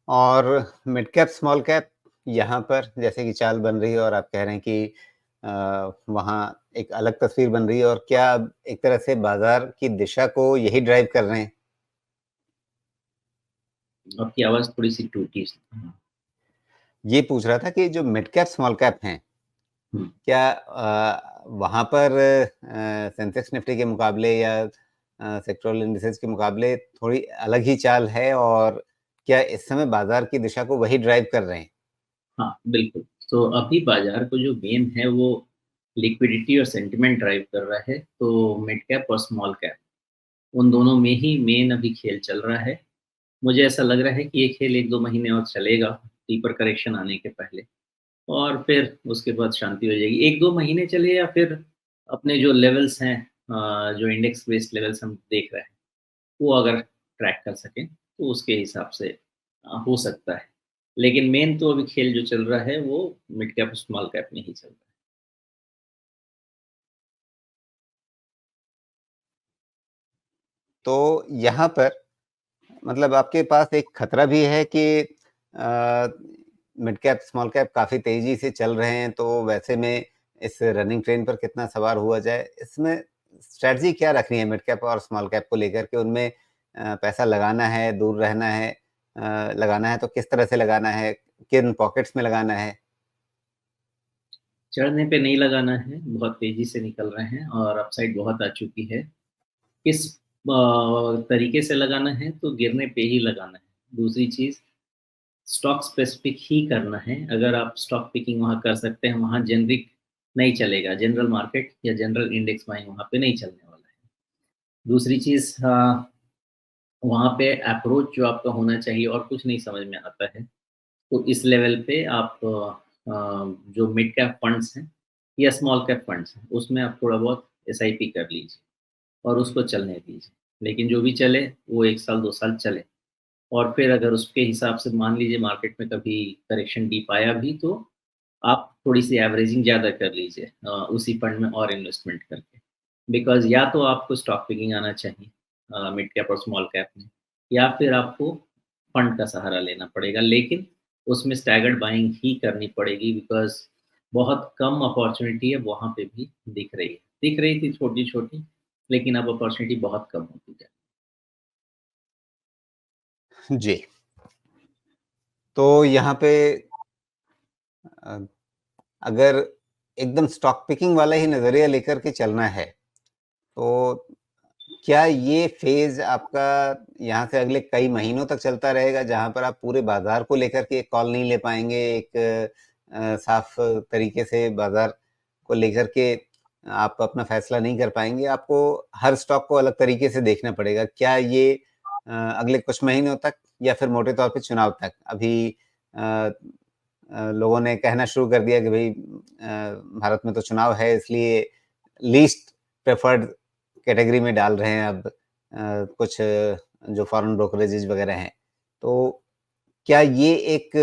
और mid cap, small cap यहाँ पर जैसे कि चाल बन रही है और आप कह रहे हैं कि वहाँ एक अलग तस्वीर बन रही है और क्या अब एक तरह से बाज़ार की दिशा को यही ड्राइव कर रहे हैं? आपकी आवाज़ थोड़ी-सी टूटी। ये पूछ रहा था कि जो मिड कैप, स्मॉल कैप हैं, हुँ। क्या वहाँ पर सेंसेक्स निफ्टी के मुकाबले या सेक्टोरल इंडिसेस के मुकाबले थोड़ी अलग ही चाल है और क्या इस समय बाज़ार की दिशा को वही ड्राइव कर रहे हैं? हाँ, बिल्कुल। तो अभी बाज़ार को जो मेन है वो लिक्विडिटी और सेंटिमेंट ड्राइव कर रहा है, तो मिड कैप और स्मॉल कैप, उन दोनों में ही मेन अभी खेल चल रहा है। मुझे ऐसा लग रहा है कि ये खेल 1-2 महीने और चलेगा, डीपर करेक्शन आने के पहले और फिर उसके बाद शांति हो जाएगी। 1-2 महीने चले या फिर अपने जो लेवल्स हैं जो इंडेक्स बेस्ड लेवल्स हम देख रहे हैं, वो अगर ट्रैक कर सकें, तो उसके हिसाब से हो सकता है। लेकिन मेन तो अभी खेल जो चल रहा है, वो मिड कैप और स्मॉल कैप में ही चल रहा है। तो यहाँ पर मतलब आपके पास एक खतरा भी है कि अ, मिड कैप, स्मॉल कैप काफ़ी तेज़ी से चल रहे हैं, तो वैसे में इस रनिंग ट्रेन पर कितना सवार हुआ जाए? इसमें स्ट्रैटेजी क्या रखनी है मिड कैप और स्मॉल कैप को लेकर के? उनमें पैसा लगाना है, दूर रहना है? लगाना है तो किस तरह से लगाना है? किन पॉकेट्स में लगाना है? चढ़ने पे नहीं लगाना है, बहुत तेज़ी से निकल रहे हैं और अपसाइड बहुत आ चुकी है। किस तरीके से लगाना है, तो गिरने पे ही लगाना है। दूसरी चीज़, स्टॉक स्पेसिफिक ही करना है। अगर आप स्टॉक पिकिंग वहाँ कर सकते हैं, वहाँ जेनरिक नहीं चलेगा। जनरल मार्केट या जनरल इंडेक्स बाइंग वहाँ पे नहीं चलने वाला है। दूसरी चीज़ वहाँ पे अप्रोच जो आपका होना चाहिए और कुछ नहीं समझ में आता है, तो इस लेवल पे आप जो मिड कैप फंड्स हैं या स्मॉल कैप फंड्स हैं, उसमें आप थोड़ा बहुत एसआईपी कर लीजिए और उसको चलने दीजिए। लेकिन जो भी चले, वो 1 साल, 2 साल चले और फिर अगर उसके हिसाब से मान लीजिए मार्केट में कभी करेक्शन डीप आया भी, तो आप थोड़ी-सी एवरेजिंग ज़्यादा कर लीजिए उसी फंड में और इन्वेस्टमेंट करके। बिकॉज़ या तो आपको स्टॉक पिकिंग आना चाहिए मिड कैप और स्मॉल कैप में, या फिर आपको फंड का सहारा लेना पड़ेगा। लेकिन उसमें स्टैगर्ड बाइंग ही करनी पड़ेगी बिकॉज़ बहुत कम अपॉर्च्युनिटी है वहाँ पे भी दिख रही है। दिख रही थी छोटी-छोटी, लेकिन अब अपॉर्च्युनिटी बहुत कम होती जा। जी। तो यहाँ पे अ, अगर एकदम स्टॉक पिकिंग वाला ही नज़रिया लेकर के चलना है, तो क्या ये फ़ेज़ आपका यहाँ से अगले कई महीनों तक चलता रहेगा, जहाँ पर आप पूरे बाज़ार को लेकर के एक कॉल नहीं ले पाएँगे, एक साफ़ तरीके से बाज़ार को लेकर के आप अपना फ़ैसला नहीं कर पाएँगे, आपको हर स्टॉक को अलग तरीके से देखना पड़ेगा। क्या ये अगले कुछ महीनों तक या फिर मोटे तौर पे चुनाव तक? अभी अ लोगों ने कहना शुरू कर दिया कि भई भारत में तो चुनाव है इसलिए लीस्ट प्रेफर्ड कैटेगरी में डाल रहे हैं अब कुछ जो फॉरेन ब्रोकरेजेज़ वगैरह हैं। तो क्या ये एक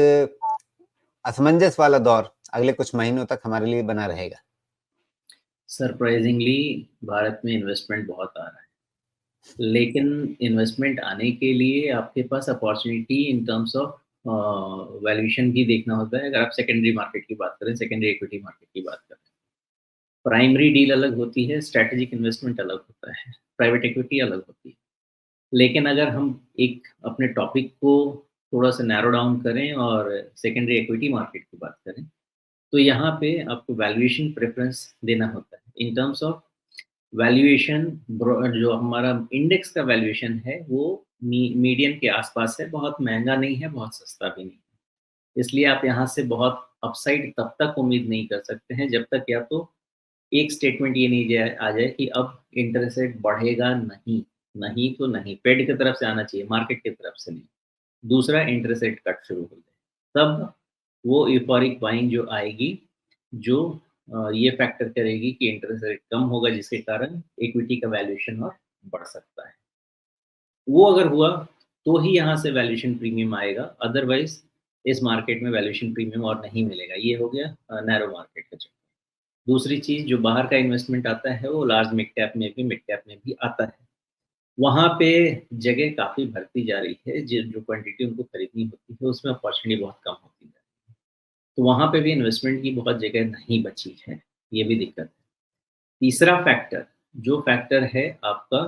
असमंजस वाला दौर अगले कुछ महीनों तक हमारे लिए बना रहेगा? सरप्राइज़िंगली भारत में इन्वेस्टमेंट बहुत आ रहा है। लेकिन इन्वेस्टमेंट आने के लिए आपके पास opportunity in terms of valuation भी देखना होता है। अगर आप सेकेंडरी मार्केट की बात करें, सेकेंडरी इक्विटी मार्केट की बात करें। प्राइमरी डील अलग होती है, स्ट्रैटेजिक इन्वेस्टमेंट अलग होता है, प्राइवेट इक्विटी अलग होती है। लेकिन अगर हम एक अपने टॉपिक को थोड़ा-सा नैरो डाउन करें और सेकेंडरी इक्विटी मार्केट की बात करें, तो यहाँ पे आपको वैल्यूएशन प्रेफ़रेंस देना होता है। इन टर्म्स ऑफ वैल्यूएशन, जो हमारा इंडेक्स का वैल्यूएशन है, वो मीडियन के आसपास है, बहुत महंगा नहीं है, बहुत सस्ता भी नहीं है। इसलिए आप यहाँ से बहुत अपसाइड तब तक उम्मीद नहीं कर सकते हैं जब तक या तो एक स्टेटमेंट ये नहीं जाए आ जाए कि अब इंटरेस्ट रेट बढ़ेगा नहीं। नहीं तो नहीं, फेड की तरफ से आना चाहिए, मार्केट की तरफ से नहीं। दूसरा, इंटरेस्ट रेट कट शुरू हो जाए, तब वो यूफोरिक बाइंग जो आएगी, जो ये फैक्टर करेगी कि इंटरेस्ट रेट कम होगा, जिसके कारण इक्विटी का वैल्यूएशन और बढ़ सकता है। वो अगर हुआ, तो ही यहाँ से वैल्यूएशन प्रीमियम आएगा, अदरवाइज़ इस मार्केट में वैल्यूएशन प्रीमियम और नहीं मिलेगा। ये हो गया नैरो मार्केट का चक्कर। दूसरी चीज़, जो बाहर का इन्वेस्टमेंट आता है, वो लार्ज मिड कैप में भी, मिड कैप में भी आता है। वहाँ पे जगह काफ़ी बढ़ती जा रही है, जो क्वांटिटी उनको खरीदनी होती है, उसमें अपॉर्चुनिटी बहुत कम होती है। तो वहाँ पे भी इन्वेस्टमेंट की बहुत जगह नहीं बची है, ये भी दिक्कत है। तीसरा फैक्टर, जो फैक्टर है आपका,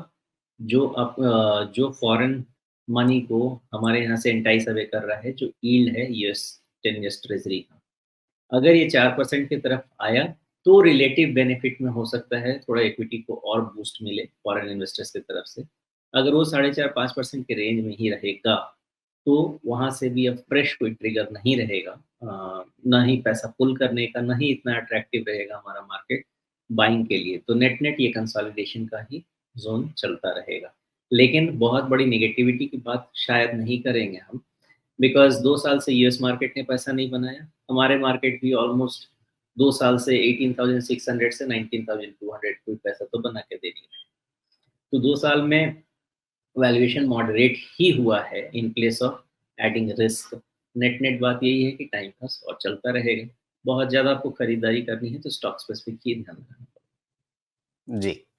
जो फॉरेन मनी को हमारे यहाँ से एंटाइस अवे कर रहा है, जो यील्ड है यूएस 10 ईयर्स ट्रेज़री का। अगर ये 4% की तरफ आया, तो रिलेटिव बेनिफिट में हो सकता है थोड़ा इक्विटी को और बूस्ट मिले फॉरेन इन्वेस्टर्स की तरफ से। अगर वो 4.5-5% के रेंज में ही रहेगा, तो वहाँ से भी अब फ्रेश कोई ट्रिगर नहीं रहेगा। ना ही पैसा पुल करने का, ना ही इतना अट्रैक्टिव रहेगा हमारा मार्केट बाइंग के लिए। तो नेट-नेट ये कंसोलिडेशन का ही ज़ोन चलता रहेगा। लेकिन बहुत बड़ी नेगेटिविटी की बात शायद नहीं करेंगे हम, बिकॉज़ 2 साल से यूएस मार्केट ने पैसा नहीं बनाया। हमारे मार्केट भी ऑलमोस्ट 2 साल से 18,600 से 19,200 कोई पैसा तो बना के दे नहीं रहा है। तो 2 साल में वैल्यूएशन मॉडरेट ही हुआ है in place of adding risk. Net-net बात यही है कि टाइम पास और चलता रहेगा। बहुत ज़्यादा आपको खरीदारी करनी है तो स्टॉक स्पेसिफिक ही ध्यान रखना। जी।